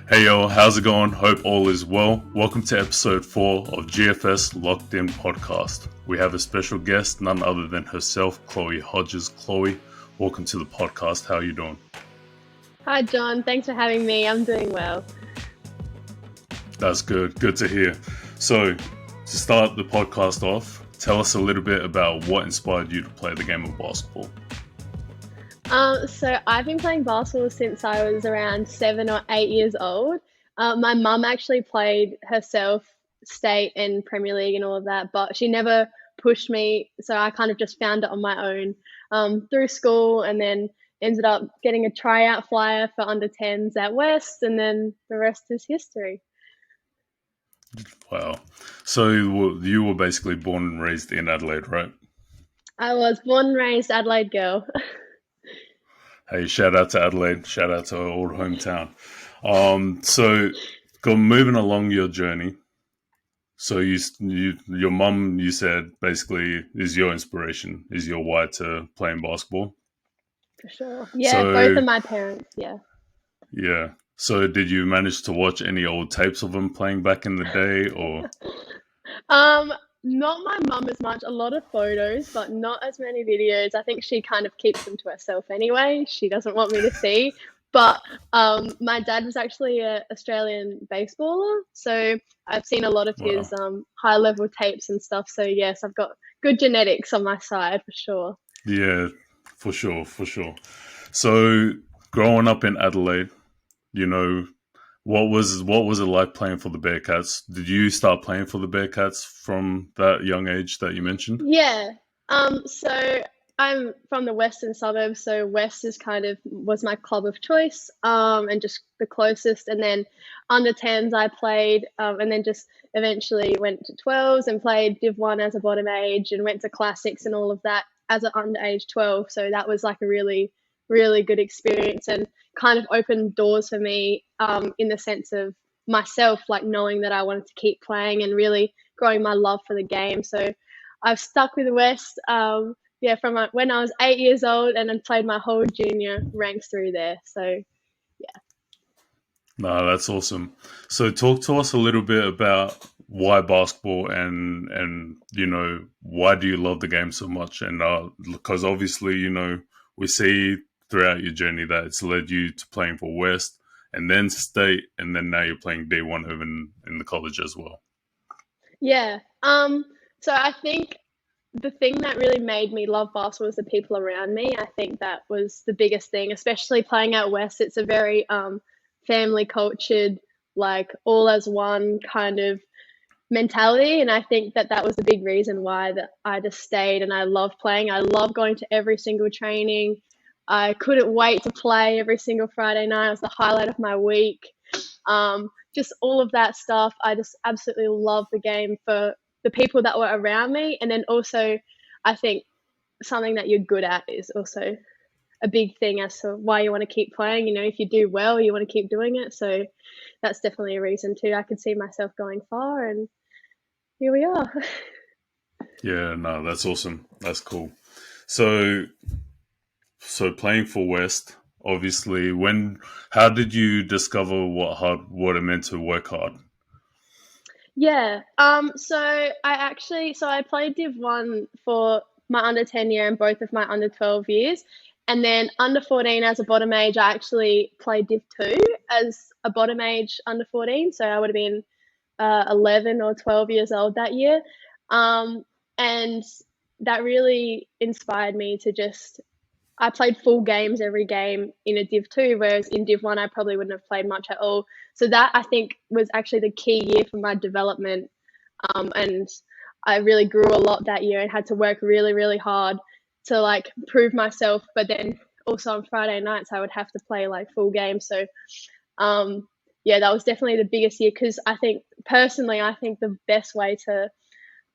Hey yo, how's it going? Hope all is well. Welcome to episode 4 of GFS Locked In Podcast. We have a special guest, none other than herself, Chloe Hodges. Chloe, welcome to the podcast. How are you doing? Hi John, thanks for having me. I'm doing well. That's good. Good to hear. So, to start the podcast off, tell us a little bit about what inspired you to play the game of basketball. So I've been playing basketball since I was around 7 or 8 years old. My mum actually played herself state and Premier League and all of that, but she never pushed me. So I kind of just found it on my own through school, and then ended up getting a tryout flyer for under 10s at West, and then the rest is history. Wow. So you were basically born and raised in Adelaide, right? I was born and raised Adelaide girl. Hey, shout out to Adelaide. Shout out to our old hometown. So moving along your journey. So your mum, you said, basically is your inspiration, is your why to playing basketball. For sure. Yeah, both of my parents, yeah. Yeah. So did you manage to watch any old tapes of them playing back in the day, or? Not my mum as much. A lot of photos, but not as many videos. I think she kind of keeps them to herself anyway. She doesn't want me to see. But my dad was actually an Australian baseballer, so I've seen a lot of his high level tapes and stuff. So yes, I've got good genetics on my side for sure. Yeah, for sure. So growing up in Adelaide, what was it like playing for the Bearcats? Did you start playing for the Bearcats from that young age that you mentioned? Yeah. So I'm from the western suburbs, so West is was my club of choice, and just the closest. And then under 10s I played, and then just eventually went to 12s and played Div 1 as a bottom age, and went to classics and all of that as an underage 12. So that was like a really, really good experience, and kind of opened doors for me, in the sense of myself, like knowing that I wanted to keep playing and really growing my love for the game. So I've stuck with West, from when I was 8 years old, and then played my whole junior ranks through there. So yeah. No, that's awesome. So talk to us a little bit about why basketball, and why do you love the game so much? And because obviously, we see throughout your journey that it's led you to playing for West and then state, and then now you're playing D1 over in the college as well. Yeah. So I think the thing that really made me love basketball was the people around me. I think that was the biggest thing, especially playing at West. It's a very family cultured, like all as one kind of mentality, and I think that was the big reason why that I just stayed. And I love playing. I love going to every single training. I couldn't wait to play every single Friday night. It was the highlight of my week. Just all of that stuff. I just absolutely love the game for the people that were around me. And then also, I think something that you're good at is also a big thing as to why you want to keep playing. If you do well, you want to keep doing it. So that's definitely a reason too. I could see myself going far, and here we are. Yeah, no, that's awesome. That's cool. So playing for West, obviously, how did you discover what it meant to work hard? Yeah. So I played Div 1 for my under 10 year and both of my under 12 years. And then under 14 as a bottom age, I actually played Div 2 as a bottom age under 14. So I would have been 11 or 12 years old that year. And that really inspired me to I played full games every game in a Div 2, whereas in Div 1 I probably wouldn't have played much at all. So that, I think, was actually the key year for my development. And I really grew a lot that year and had to work really, really hard to prove myself. But then also on Friday nights I would have to play full games. So that was definitely the biggest year, because I think the best way to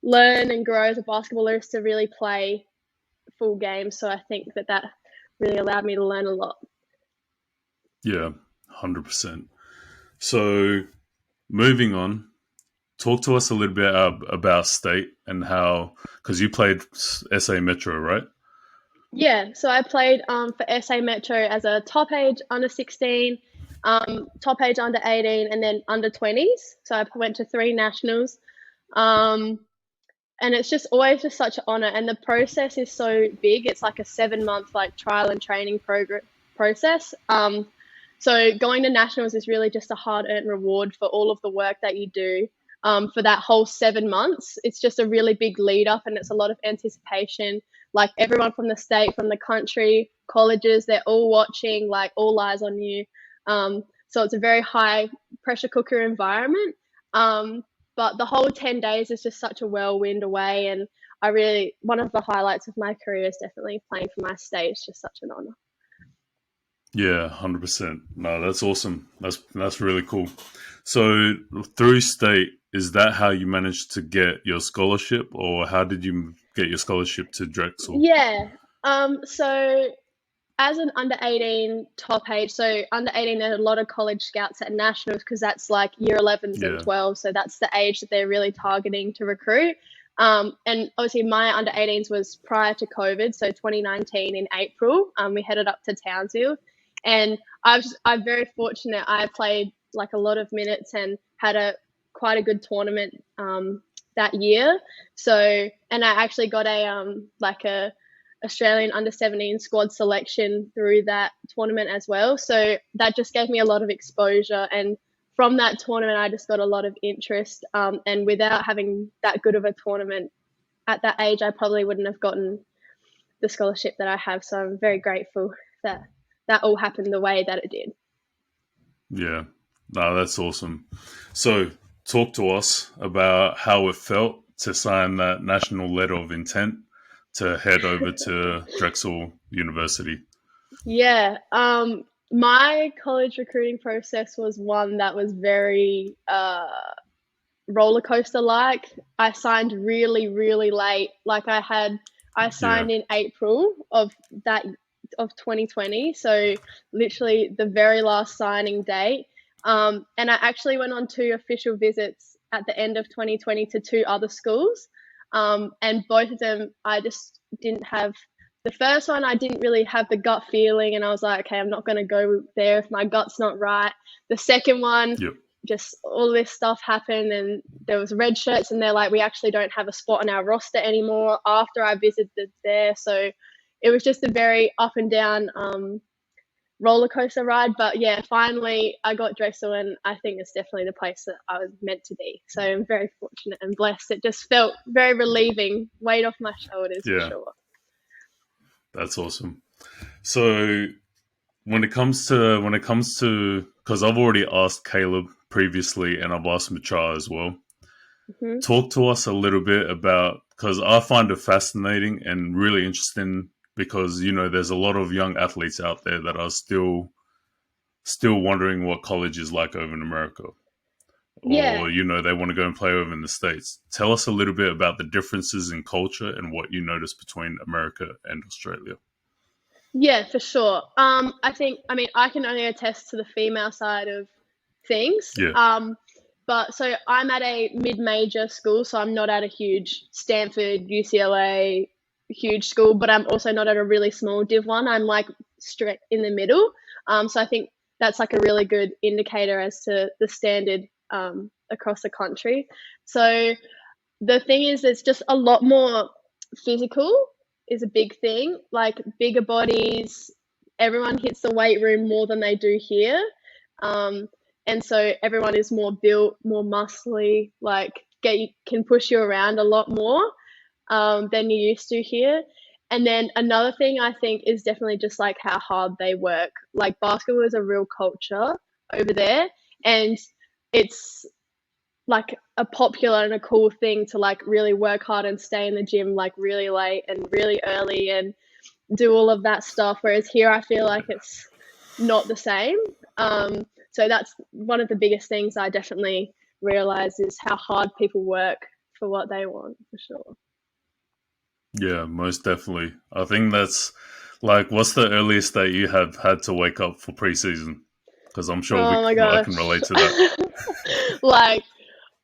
learn and grow as a basketballer is to really play full games. So I think that really allowed me to learn a lot. Yeah, 100%. So moving on, talk to us a little bit about state and how, because you played SA Metro, right? Yeah, so I played for SA Metro as a top age under 16, top age under 18, and then under 20s. So I went to 3 nationals. And it's just always just such an honor. And the process is so big. It's like a 7-month like trial and training process. So going to nationals is really just a hard-earned reward for all of the work that you do for that whole 7 months. It's just a really big lead up, and it's a lot of anticipation. Like everyone from the state, from the country, colleges, they're all watching, like all eyes on you. So it's a very high pressure cooker environment. But the whole 10 days is just such a whirlwind away. And one of the highlights of my career is definitely playing for my state. It's just such an honor. Yeah, 100%. No, that's awesome. That's really cool. So through state, is that how you managed to get your scholarship, or how did you get your scholarship to Drexel? Yeah. So as an under 18 top age, so under 18, there's a lot of college scouts at nationals because that's like year 11s and 12. So that's the age that they're really targeting to recruit. And obviously my under 18s was prior to COVID. So 2019 in April, we headed up to Townsville, and I'm very fortunate. I played like a lot of minutes and had quite a good tournament that year. So, and I actually got a Australian under 17 squad selection through that tournament as well. So that just gave me a lot of exposure. And from that tournament, I just got a lot of interest. And without having that good of a tournament at that age, I probably wouldn't have gotten the scholarship that I have. So I'm very grateful that that all happened the way that it did. Yeah, no, that's awesome. So talk to us about how it felt to sign that national letter of intent to head over to Drexel University. Yeah. My college recruiting process was one that was very roller coaster like. I signed really, really late. Like I signed in April of 2020. So literally the very last signing date. And I actually went on 2 official visits at the end of 2020 to 2 other schools. And both of them, I just didn't have. The first one, I didn't really have the gut feeling, and I was like, okay, I'm not going to go there if my gut's not right. The second one, just all this stuff happened, and there was red shirts, and they're like, we actually don't have a spot on our roster anymore after I visited there. So it was just a very up and down roller coaster ride. But yeah, finally I got Drexel, and I think it's definitely the place that I was meant to be. So I'm very fortunate and blessed. It just felt very relieving, weight off my shoulders for sure. That's awesome. So when it comes to because I've already asked Caleb previously, and I've asked Machar as well. Talk to us a little bit about, because I find it fascinating and really interesting, because there's a lot of young athletes out there that are still wondering what college is like over in America, or they want to go and play over in the States. Tell us a little bit about the differences in culture and what you notice between America and Australia. Yeah, for sure. I can only attest to the female side of things. But so I'm at a mid-major school, so I'm not at a huge Stanford, UCLA, huge school, but I'm also not at a really small Div 1. I'm like straight in the middle. So I think that's like a really good indicator as to the standard across the country. So the thing is, it's just a lot more physical is a big thing, like bigger bodies. Everyone hits the weight room more than they do here. And so everyone is more built, more muscly, like can push you around a lot more than you used to here. And then another thing I think is definitely just like how hard they work. Like basketball is a real culture over there, and it's like a popular and a cool thing to like really work hard and stay in the gym like really late and really early and do all of that stuff. Whereas here I feel like it's not the same. So that's one of the biggest things I definitely realize is how hard people work for what they want, for sure. Yeah, most definitely. I think that's like, what's the earliest that you have had to wake up for preseason? Because I'm sure I can relate to that. Like,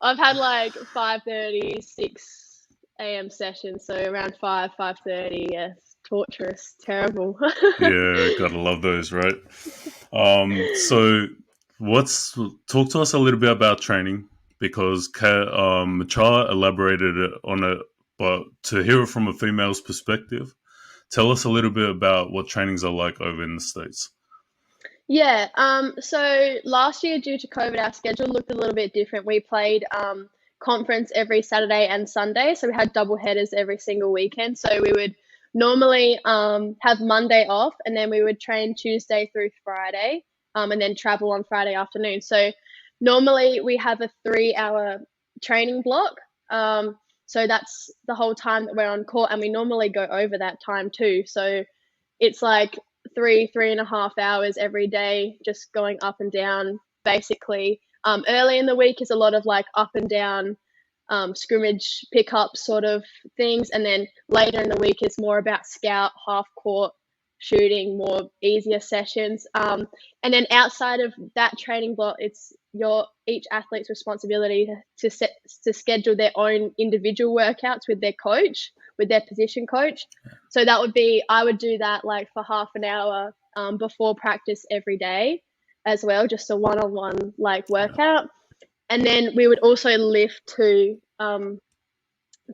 I've had like 5:30, 6 a.m. sessions, so around 5:30. Yes, torturous, terrible. Yeah, gotta love those, right? So what's talk to us a little bit about training because Machar elaborated on it, but to hear it from a female's perspective, tell us a little bit about what trainings are like over in the States. Yeah, so last year, due to COVID, our schedule looked a little bit different. We played conference every Saturday and Sunday, so we had double headers every single weekend. So we would normally have Monday off, and then we would train Tuesday through Friday, and then travel on Friday afternoon. So normally we have a 3 hour training block. So that's the whole time that we're on court, and we normally go over that time too. So it's like 3.5 hours every day, just going up and down, basically. Early in the week is a lot of like up and down scrimmage pickup sort of things, and then later in the week is more about scout, half court shooting, more easier sessions. And then outside of that training block, it's each athlete's responsibility to schedule their own individual workouts with their coach, with their position coach. So that would be, I would do that like for half an hour before practice every day as well, just a one-on-one like workout. And then we would also lift to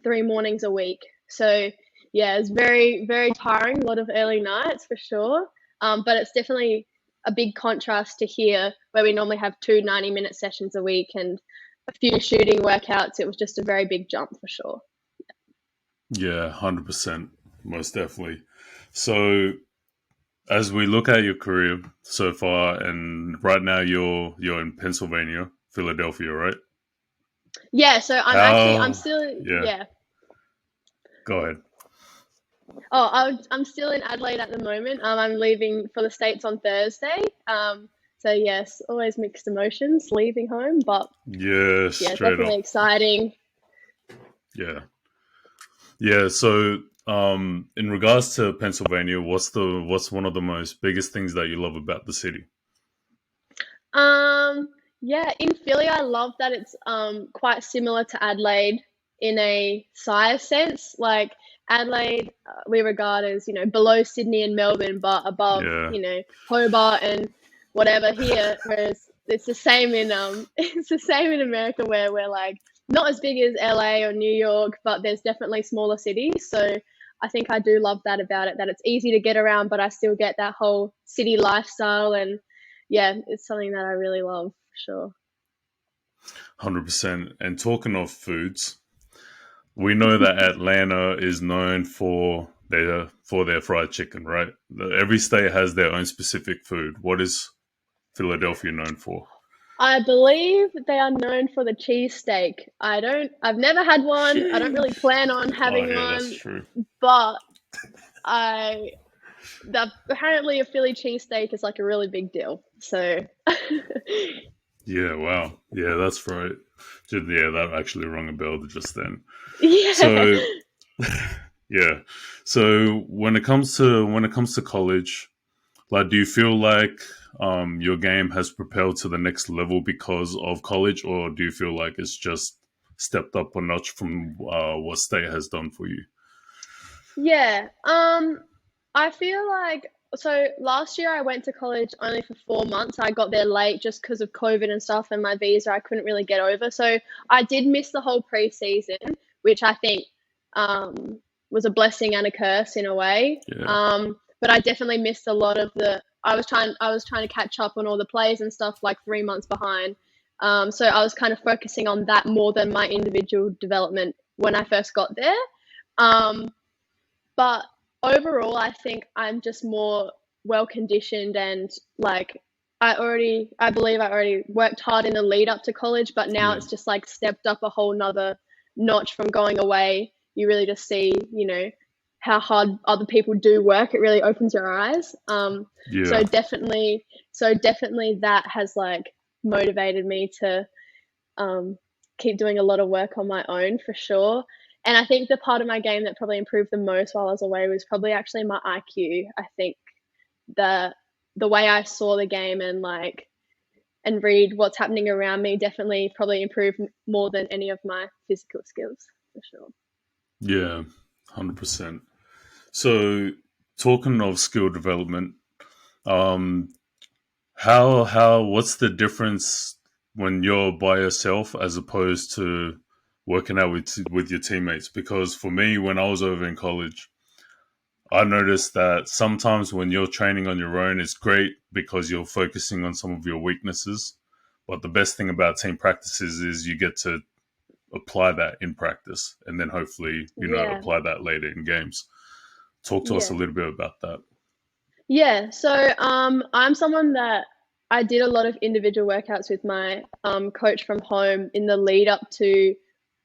3 mornings a week. So yeah, it's very, very tiring, a lot of early nights for sure. But it's definitely a big contrast to here, where we normally have 2 90-minute sessions a week and a few shooting workouts. It was just a very big jump for sure. Yeah, 100%, most definitely. So as we look at your career so far, and right now you're in Pennsylvania, Philadelphia, right? Yeah, so I'm still, yeah. Go ahead. I'm still in Adelaide at the moment. I'm leaving for the States on Thursday. So yes, always mixed emotions leaving home, but yeah, definitely exciting. Yeah. So, in regards to Pennsylvania, what's one of the most biggest things that you love about the city? Yeah, in Philly, I love that it's quite similar to Adelaide in a size sense. Like Adelaide, we regard as below Sydney and Melbourne, but above Hobart and whatever here. Whereas it's the same in it's the same in America, where we're like not as big as LA or New York, but there's definitely smaller cities. So I think I do love that about it, that it's easy to get around, but I still get that whole city lifestyle. And yeah, it's something that I really love for sure. 100%. And talking of foods, we know that Atlanta is known for their fried chicken, right? Every state has their own specific food. What is Philadelphia known for? I believe they are known for the cheesesteak. I've never had one. I don't really plan on having one. That's true. But apparently a Philly cheesesteak is like a really big deal. So yeah, wow. Yeah, that's right. Yeah, that actually rung a bell just then. Yeah. So yeah. So when it comes to college, like, do you feel like your game has propelled to the next level because of college, or do you feel like it's just stepped up a notch from what state has done for you? Yeah. I feel like, so last year I went to college only for 4 months. I got there late just because of COVID and stuff, and my visa I couldn't really get over. So I did miss the whole preseason, which I think was a blessing and a curse in a way. Yeah. But I definitely missed a lot of I was trying to catch up on all the plays and stuff, like 3 months behind. So I was kind of focusing on that more than my individual development when I first got there. But overall, I think I'm just more well conditioned, and like I believe I already worked hard in the lead up to college, but now it's just like stepped up a whole nother notch from going away. You really just see, how hard other people do work. It really opens your eyes. So definitely that has like motivated me to keep doing a lot of work on my own for sure. And I think the part of my game that probably improved the most while I was away was probably actually my IQ. I think the way I saw the game and read what's happening around me definitely probably improved more than any of my physical skills for sure. Yeah, 100%. So talking of skill development, what's the difference when you're by yourself as opposed to working out with your teammates? Because for me, when I was over in college, I noticed that sometimes when you're training on your own, it's great because you're focusing on some of your weaknesses. But the best thing about team practices is you get to apply that in practice and then hopefully, Yeah, apply that later in games. Talk to us a yeah. little bit about that. Yeah, so I'm someone that I did a lot of individual workouts with my coach from home in the lead up to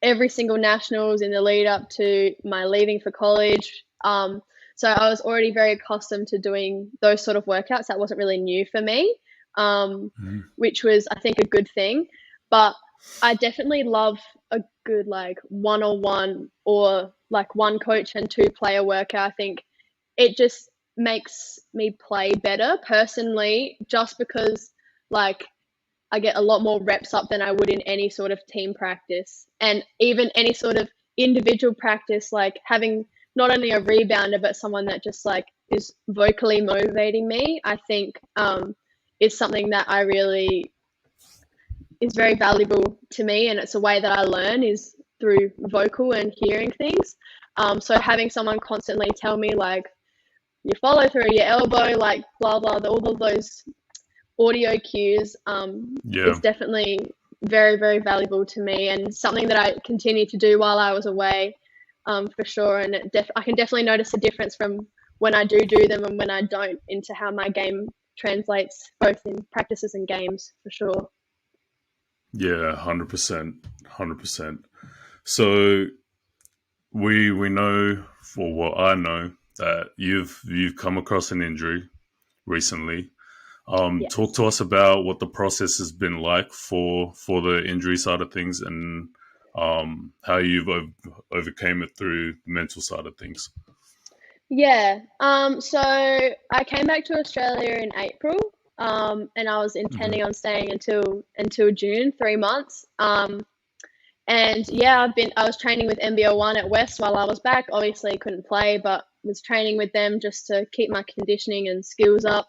every single nationals, in the lead up to my leaving for college. So I was already very accustomed to doing those sort of workouts. That wasn't really new for me, um, Mhm. which was, I think, a good thing. But I definitely love a good like one-on-one or like one coach and two player workout. I think it just makes me play better personally, just because like I get a lot more reps up than I would in any sort of team practice, and even any sort of individual practice, like having not only a rebounder but someone that just like is vocally motivating me. I think is something that I really is very valuable to me, and it's a way that I learn is through vocal and hearing things. So having someone constantly tell me like your follow through, your elbow, like blah blah, all of those audio cues is Yeah. definitely very very valuable to me, and something that I continue to do while I was away, for sure. And I can definitely notice a difference from when I do them and when I don't, into how my game translates both in practices and games, for sure. Yeah, 100%. 100%. So we know, for what I know, that you've come across an injury recently. Talk Yes. to us about what the process has been like for the injury side of things, and how you've overcame it through the mental side of things. Yeah. So I came back to Australia in April, and I was Hmm. intending on staying until June, 3 months. And yeah, I was training with NBL1 at West while I was back. Obviously, couldn't play, but was training with them just to keep my conditioning and skills up.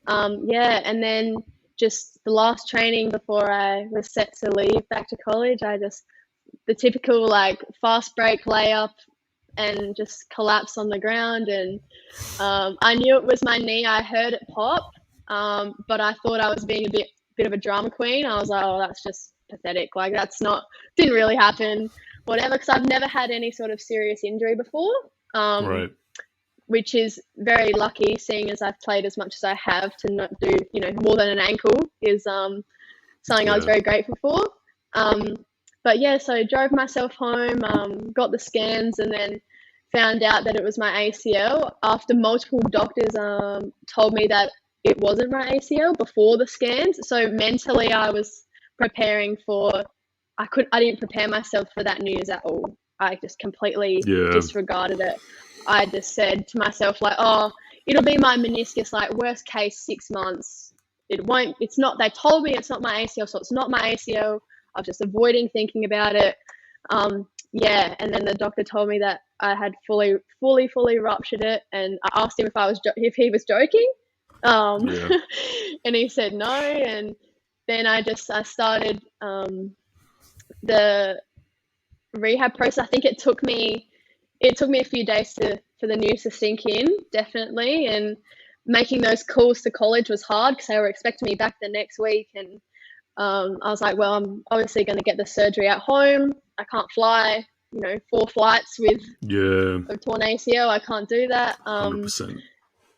Yeah, and then just the last training before I was set to leave back to college, I just the typical like fast break layup and just collapse on the ground. And I knew it was my knee. I heard it pop, but I thought I was being a bit of a drama queen. I was like, oh, that's just pathetic. Like that's not didn't really happen, whatever. Because I've never had any sort of serious injury before, um, Right. which is very lucky, seeing as I've played as much as I have, to not do more than an ankle is something I was Yeah. very grateful for. Um, but yeah, so I drove myself home, got the scans, and then found out that it was my ACL after multiple doctors told me that it wasn't my ACL before the scans. So mentally, I was preparing for. I didn't prepare myself for that news at all. I just completely Yeah. disregarded it. I just said to myself like, oh, it'll be my meniscus. Like worst case, 6 months. It won't. It's not. They told me it's not my ACL, so it's not my ACL. I was just avoiding thinking about it. Yeah, and then the doctor told me that I had fully ruptured it, and I asked him if he was joking, um, Yeah. and he said no. And then I started the rehab process. I think it took me a few days for the news to sink in, definitely. And making those calls to college was hard because they were expecting me back the next week. And I was like, well, I'm obviously going to get the surgery at home. I can't fly, 4 flights with Yeah. a torn ACL. I can't do that. 100%.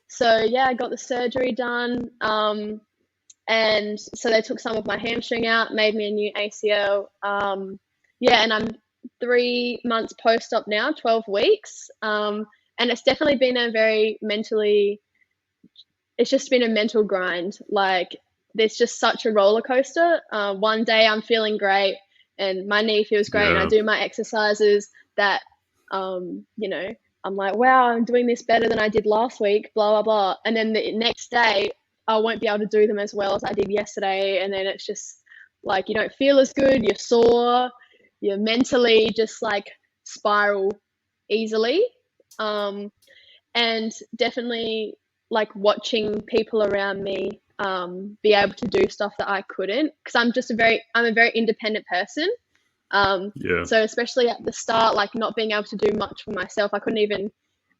So yeah, I got the surgery done. And so they took some of my hamstring out, made me a new ACL. Yeah, and I'm 3 months post-op now, 12 weeks. And it's definitely been it's just been a mental grind. Like, there's just such a roller coaster. One day I'm feeling great and my knee feels great and I Yeah. do my exercises that, um, you know, I'm like, wow, I'm doing this better than I did last week, blah, blah, blah. And then the next day, I won't be able to do them as well as I did yesterday. And then it's just like, you don't feel as good, you're sore, you're mentally just like spiral easily. Um, and definitely like watching people around me be able to do stuff that I couldn't, because I'm a very independent person. Yeah. So especially at the start, like not being able to do much for myself, I couldn't even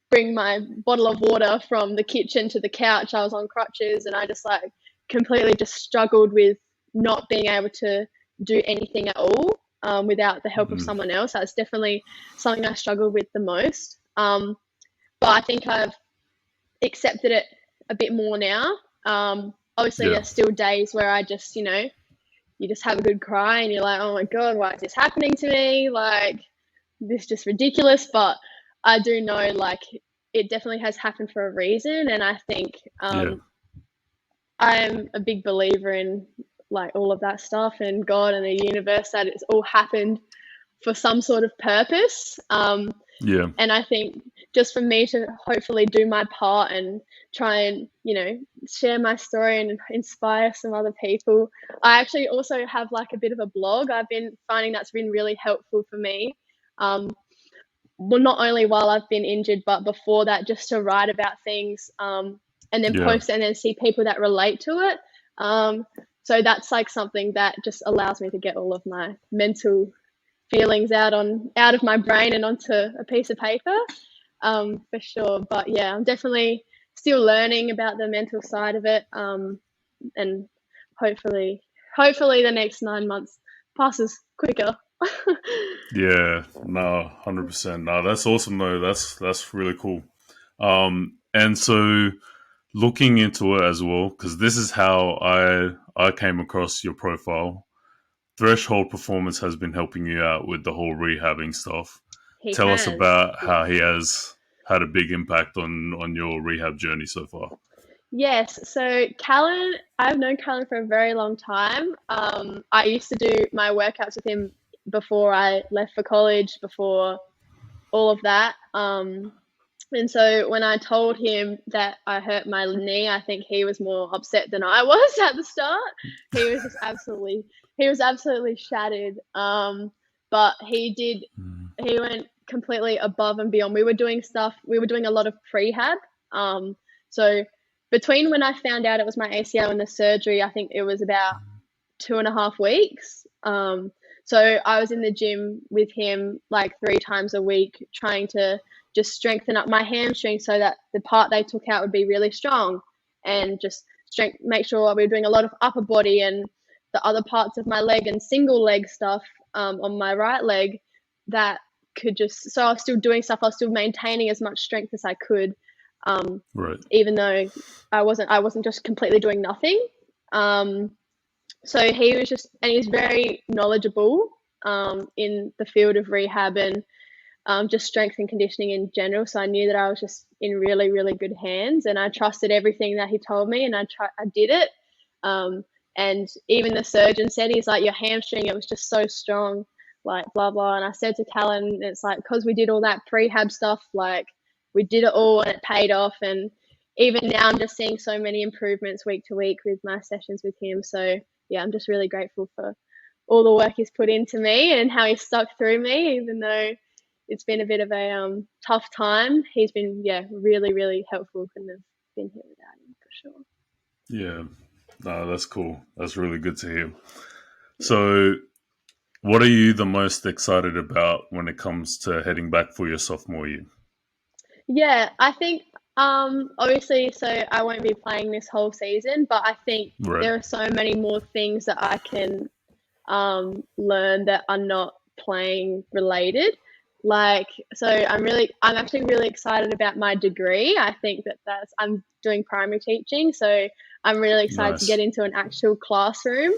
bring my bottle of water from the kitchen to the couch. I was on crutches, and I just like completely just struggled with not being able to do anything at all without the help of someone else. That's definitely something I struggled with the most. But I think I've accepted it a bit more now. Obviously, Yeah. there's still days where I just, you just have a good cry and you're like, oh my God, why is this happening to me? Like, this is just ridiculous. But I do know, like, it definitely has happened for a reason. And I think Yeah. I'm a big believer in, like, all of that stuff and God and the universe, that it's all happened for some sort of purpose. Yeah. And I think just for me to hopefully do my part and try and, share my story and inspire some other people. I actually also have like a bit of a blog. I've been finding that's been really helpful for me. Well, not only while I've been injured, but before that, just to write about things and then Yeah. post it and then see people that relate to it. So that's like something that just allows me to get all of my mental feelings out of my brain and onto a piece of paper, for sure. But yeah, I'm definitely still learning about the mental side of it, and hopefully the next 9 months passes quicker. Yeah. No, 100%. No, that's awesome though. That's really cool. And so looking into it as well, because this is how I came across your profile. Threshold Performance has been helping you out with the whole rehabbing stuff. He Tell us has, about how yeah. he has had a big impact on your rehab journey so far. Yes, so Callan, I've known Callan for a very long time. I used to do my workouts with him before I left for college, before all of that. And so when I told him that I hurt my knee, I think he was more upset than I was at the start. He was just absolutely shattered. But he went completely above and beyond. We were doing a lot of prehab. So between when I found out it was my ACL and the surgery, I think it was about 2.5 weeks. So I was in the gym with him like 3 times a week, trying to just strengthen up my hamstring so that the part they took out would be really strong, and just make sure we were doing a lot of upper body and the other parts of my leg and single leg stuff on my right leg that could just, so I was still doing stuff. I was still maintaining as much strength as I could, Right. even though I wasn't just completely doing nothing. So he was he's very knowledgeable in the field of rehab and just strength and conditioning in general. So I knew that I was just in really, really good hands, and I trusted everything that he told me, and I did it. And even the surgeon said, he's like, your hamstring, it was just so strong, like blah, blah. And I said to Callan, it's like, because we did all that prehab stuff, like we did it all and it paid off. And even now I'm just seeing so many improvements week to week with my sessions with him. So yeah, I'm just really grateful for all the work he's put into me and how he stuck through me, even though it's been a bit of a tough time. He's been, really, really helpful. Couldn't have been here without him, for sure. Yeah. No, that's cool. That's really good to hear. Yeah. So what are you the most excited about when it comes to heading back for your sophomore year? Yeah, I think obviously, so I won't be playing this whole season, but I think Right. there are so many more things that I can learn that are not playing related. Like, so I'm actually really excited about my degree. I think I'm doing primary teaching, so I'm really excited to Nice. get into an actual classroom,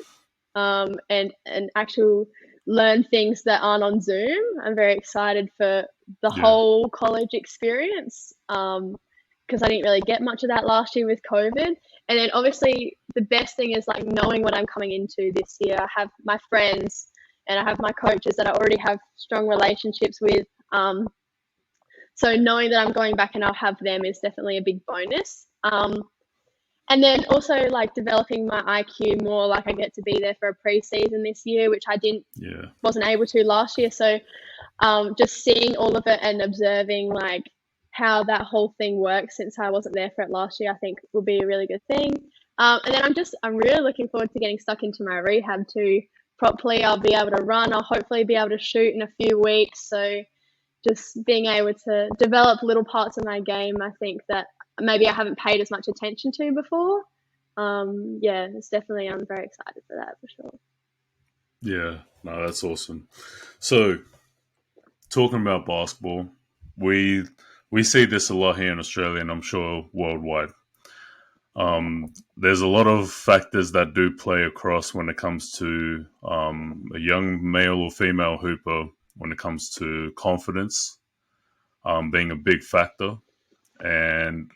and actual learn things that aren't on Zoom. I'm very excited for the Yeah. whole college experience, because I didn't really get much of that last year with COVID. And then obviously the best thing is like knowing what I'm coming into this year. I have my friends and I have my coaches that I already have strong relationships with. So knowing that I'm going back and I'll have them is definitely a big bonus. And then also like developing my IQ more, like I get to be there for a preseason this year, which I wasn't able to last year. So just seeing all of it and observing like how that whole thing works, since I wasn't there for it last year, I think will be a really good thing. And then I'm really looking forward to getting stuck into my rehab too. Properly, I'll be able to run. I'll hopefully be able to shoot in a few weeks. So just being able to develop little parts of my game, I think that maybe I haven't paid as much attention to before. Yeah, it's definitely, I'm very excited for that for sure. Yeah, no, that's awesome. So, talking about basketball, we we see this a lot here in Australia, and I'm sure worldwide. There's a lot of factors that do play across when it comes to a young male or female hooper. When it comes to confidence, being a big factor, and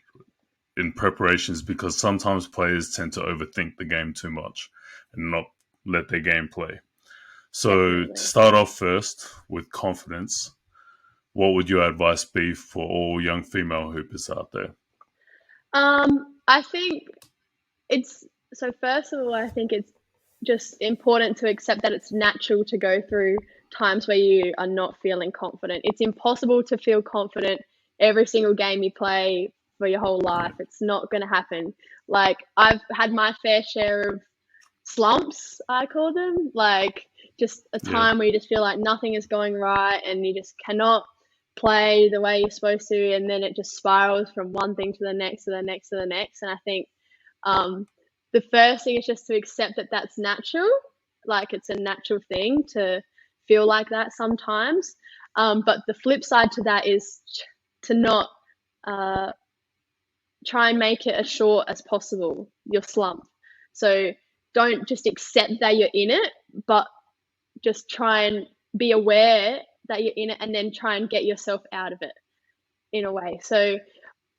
in preparations, because sometimes players tend to overthink the game too much and not let their game play. So, to Definitely. start off first with confidence, what would your advice be for all young female hoopers out there? I think it's so first of all, I think it's just important to accept that it's natural to go through times where you are not feeling confident. It's impossible to feel confident every single game you play for your whole life. It's not going to happen. Like, I've had my fair share of slumps, I call them, like just a Yeah, time where you just feel like nothing is going right and you just cannot play the way you're supposed to, and then it just spirals from one thing to the next to the next to the next. And I think um, the first thing is just to accept that that's natural, like it's a natural thing to feel like that sometimes. But the flip side to that is to not uh, try and make it as short as possible, your slump. So don't just accept that you're in it, but just try and be aware that you're in it and then try and get yourself out of it in a way. So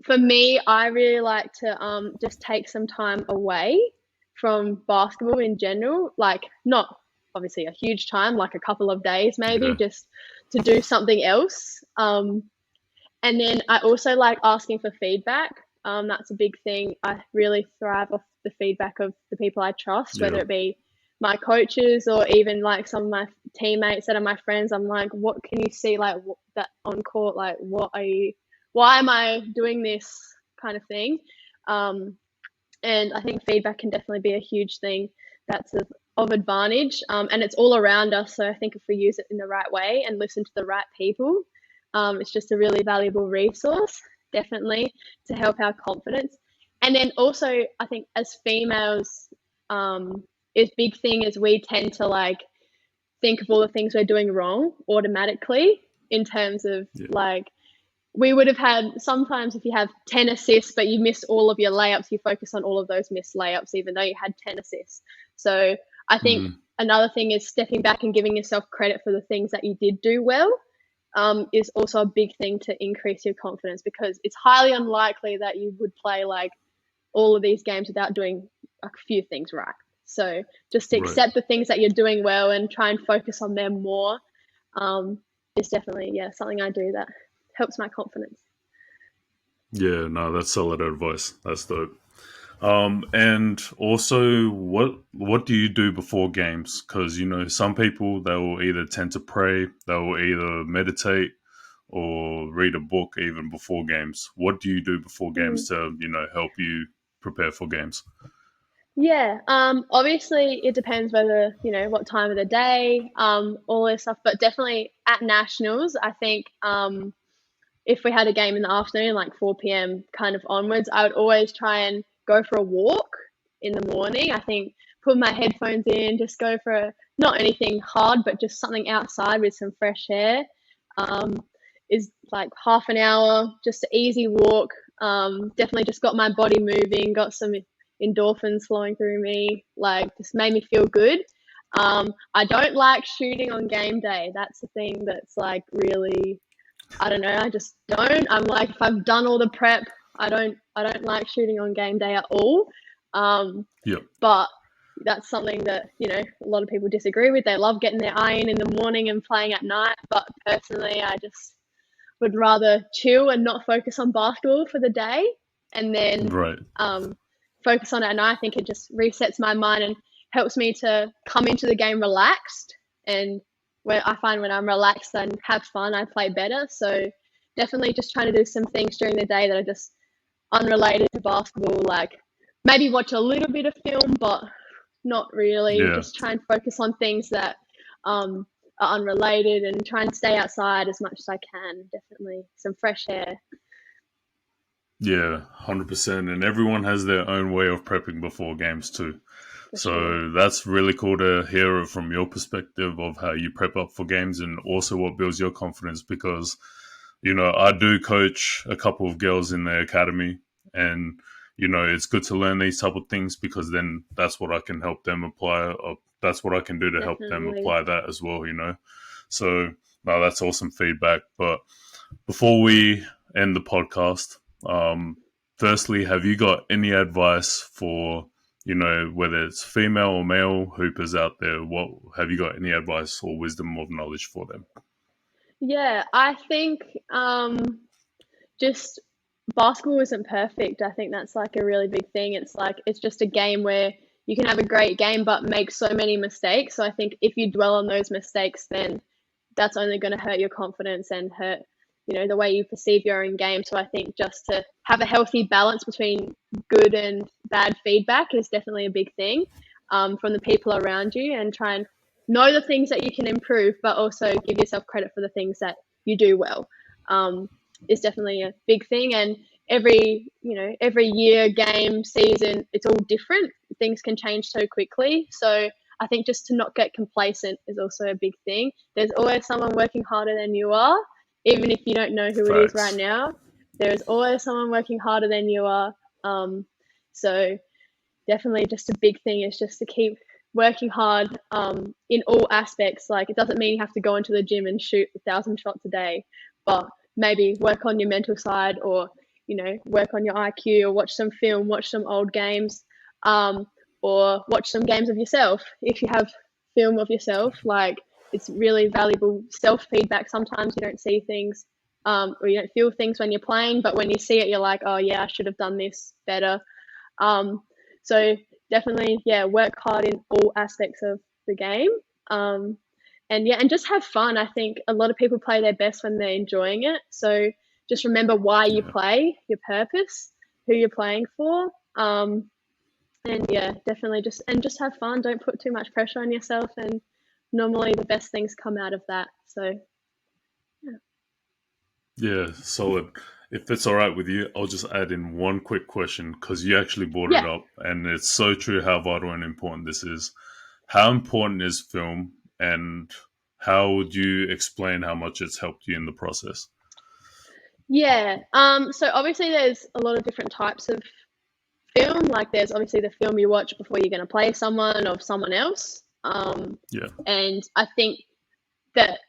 for me, I really like to just take some time away from basketball in general, like not obviously a huge time, like a couple of days maybe, yeah, just to do something else. And then I also like asking for feedback. That's a big thing. I really thrive off the feedback of the people I trust, whether yeah, it be my coaches or even like some of my teammates that are my friends. I'm like, what can you see like that on court? Like, what are you? Why am I doing this kind of thing? Um, and I think feedback can definitely be a huge thing that's of advantage. And it's all around us. So I think if we use it in the right way and listen to the right people, it's just a really valuable resource, definitely, to help our confidence. And then also, I think as females, is big thing is we tend to like think of all the things we're doing wrong automatically in terms of yeah. like we would have had sometimes if you have 10 assists but you miss all of your layups, you focus on all of those missed layups even though you had 10 assists. So I think Mm, another thing is stepping back and giving yourself credit for the things that you did do well, is also a big thing to increase your confidence, because it's highly unlikely that you would play like all of these games without doing a few things right. So just to right. accept the things that you're doing well and try and focus on them more, um, is definitely, yeah, something I do that helps my confidence. Yeah, no, that's solid advice. That's dope. And also, what do you do before games? Because some people, they will either tend to pray, they will either meditate, or read a book even before games. What do you do before Mm. games to help you prepare for games? Yeah, obviously it depends whether, what time of the day, all this stuff, but definitely at nationals, I think, if we had a game in the afternoon, like 4 p.m. kind of onwards, I would always try and go for a walk in the morning. I think put my headphones in, just go for not anything hard, but just something outside with some fresh air. Um, is like half an hour, just an easy walk. Definitely just got my body moving, got some endorphins flowing through me, like just made me feel good. I don't like shooting on game day. That's the thing that's like really, I don't know, I just don't. I'm like, if I've done all the prep, I don't like shooting on game day at all. Yep. But that's something that, a lot of people disagree with. They love getting their eye in the morning and playing at night. But personally, I just would rather chill and not focus on basketball for the day, and then Right. focus on it at night. I think it just resets my mind and helps me to come into the game relaxed. And where I find when I'm relaxed and have fun, I play better. So definitely just trying to do some things during the day that are just unrelated to basketball, like maybe watch a little bit of film, but not really. Yeah. Just try and focus on things that are unrelated and try and stay outside as much as I can. Definitely some fresh air. Yeah, 100%. And everyone has their own way of prepping before games too. For So sure. that's really cool to hear it from your perspective of how you prep up for games and also what builds your confidence because, I do coach a couple of girls in the academy and, it's good to learn these type of things because then that's what I can help them apply. Or that's what I can do to help them Definitely. apply that as well. So, no, that's awesome feedback. But before we end the podcast, um, firstly, have you got any advice for, whether it's female or male hoopers out there? What have you got any advice or wisdom or knowledge for them? Yeah, I think just basketball isn't perfect. I think that's like a really big thing. It's like it's just a game where you can have a great game but make so many mistakes. So I think if you dwell on those mistakes, then that's only going to hurt your confidence and hurt, the way you perceive your own game. So I think just to have a healthy balance between good and bad feedback is definitely a big thing from the people around you, and try and know the things that you can improve, but also give yourself credit for the things that you do well. Is definitely a big thing. And every year, game, season, it's all different. Things can change so quickly. So I think just to not get complacent is also a big thing. There's always someone working harder than you are, even if you don't know who it is right Facts. now. There is always someone working harder than you are. So definitely just a big thing is just to keep working hard in all aspects. Like it doesn't mean you have to go into the gym and shoot 1,000 shots a day, but maybe work on your mental side, or work on your IQ, or watch some film, watch some old games, or watch some games of yourself. If you have film of yourself, like it's really valuable self feedback. Sometimes you don't see things or you don't feel things when you're playing, but when you see it, you're like, oh yeah, I should have done this better. So definitely, yeah, work hard in all aspects of the game. And just have fun. I think a lot of people play their best when they're enjoying it. So just remember why you Yeah. play, your purpose, who you're playing for. And yeah, definitely just have fun. Don't put too much pressure on yourself, and normally the best things come out of that. So yeah. Yeah, solid. If it's all right with you, I'll just add in one quick question because you actually brought it Yeah. up, and it's so true how vital and important this is. How important is film, and how would you explain how much it's helped you in the process? Yeah. So obviously there's a lot of different types of film. Like there's obviously the film you watch before you're going to play someone or someone else. Yeah, And I think that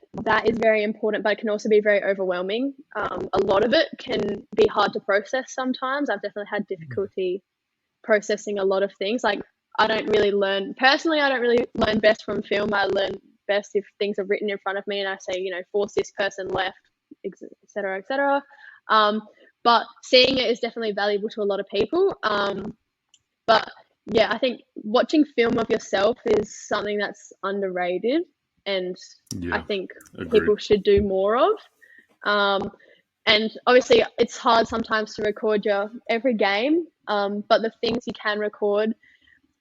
is very important, but it can also be very overwhelming. A lot of it can be hard to process sometimes. I've definitely had difficulty processing a lot of things. Like I don't really learn personally. I don't really learn best from film. I learn best if things are written in front of me, and I say, force this person left, etc., etc. But seeing it is definitely valuable to a lot of people. But yeah, I think watching film of yourself is something that's underrated, and I yeah, think agreed. people should do more of. Um, and obviously, it's hard sometimes to record your every game, but the things you can record,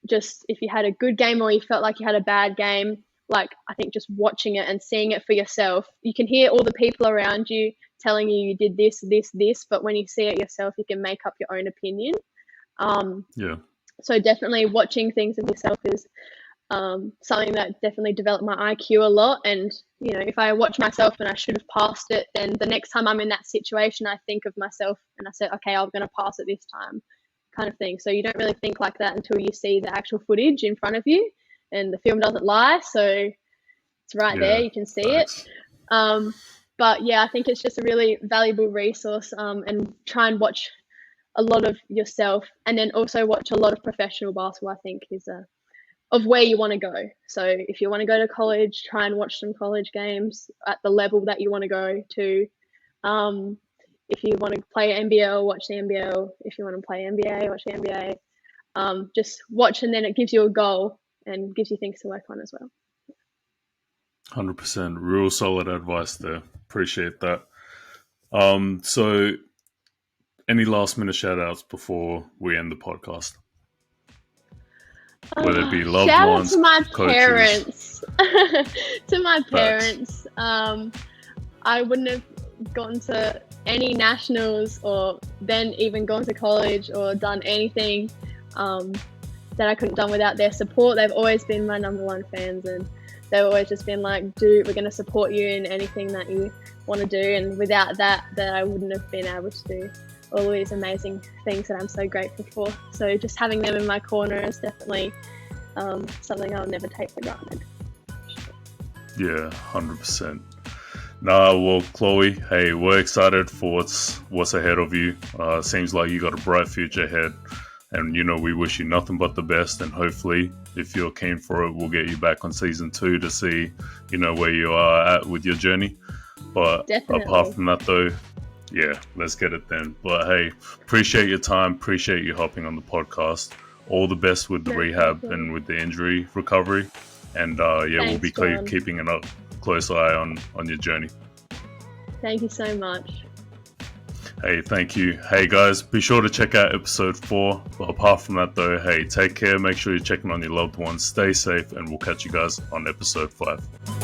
just if you had a good game or you felt like you had a bad game, like I think just watching it and seeing it for yourself, you can hear all the people around you telling you did this, this, this, but when you see it yourself, you can make up your own opinion. Um, Yeah, so definitely watching things of yourself is something that definitely developed my IQ a lot. And if I watch myself and I should have passed it, then the next time I'm in that situation, I think of myself and I say, okay, I'm going to pass it this time, kind of thing. So you don't really think like that until you see the actual footage in front of you, and the film doesn't lie, so it's right there, yeah, you can see it. facts. But yeah, I think it's just a really valuable resource, and try and watch a lot of yourself, and then also watch a lot of professional basketball. I think is of where you want to go. So if you want to go to college, try and watch some college games at the level that you want to go to. Um, if you want to play NBL, watch the NBL. If you want to play NBA, watch the NBA. Just watch, and then it gives you a goal and gives you things to work on as well. 100%. Real solid advice there. Appreciate that. So any last minute shout outs before we end the podcast? whether it be loved Shout out ones, to my coaches. parents. To my Facts. parents. I wouldn't have gotten to any nationals or then even gone to college or done anything that I couldn't have done without their support. They've always been my number one fans, and they've always just been like, dude, we're going to support you in anything that you want to do. And without that I wouldn't have been able to do all these amazing things that I'm so grateful for. So just having them in my corner is definitely something I'll never take for granted. Yeah, 100%. Nah, well, Chloe, hey, we're excited for what's ahead of you. Seems like you got a bright future ahead, and we wish you nothing but the best. And hopefully, if you're keen for it, we'll get you back on season 2 to see, where you are at with your journey. But Definitely. Apart from that, though, yeah, let's get it then. But hey, appreciate your time. Appreciate you hopping on the podcast. All the best with the rehab and with the injury recovery. And we'll be keeping a close eye on your journey. Thank you so much. Hey, thank you. Hey guys, be sure to check out episode 4. But apart from that though, hey, take care. Make sure you're checking on your loved ones. Stay safe, and we'll catch you guys on episode 5.